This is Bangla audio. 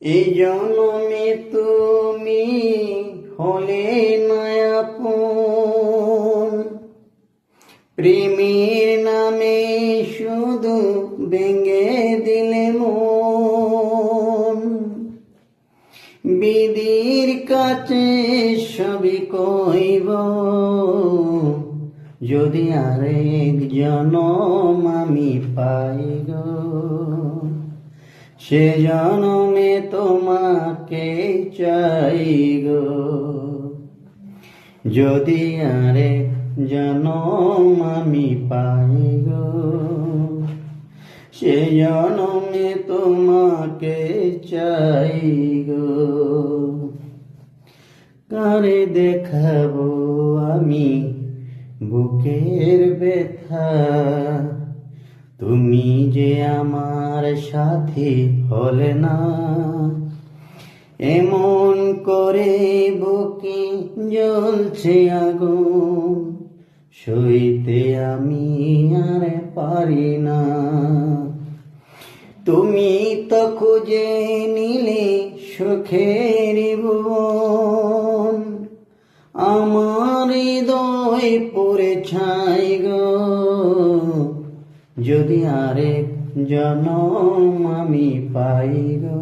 এই জন্মে তুমি হলে না আপন, প্রেমের নামে শুধু ভেঙে দিলে মন। বিধির কাছে সবই কইব, যদি আরেক জনম আমি পাই গো, সে জনমে তোমাকে চাই গো। যদি আরেক জনম আমি পাই গো, সে জনমে তোমাকে চাই গো। কারে দেখাবো আমি বুকের ব্যথা, তুমি যে আমার সাথী হলে না। এমন করে বুকে জ্বলছে আগুন, সইতে আমি আর পারি না। তুমি তো খুঁজে নিলে সুখের ভুবন, আমার হৃদয় পড়ে ছাই গো। যদি আরেক জনম আমি পাই গো।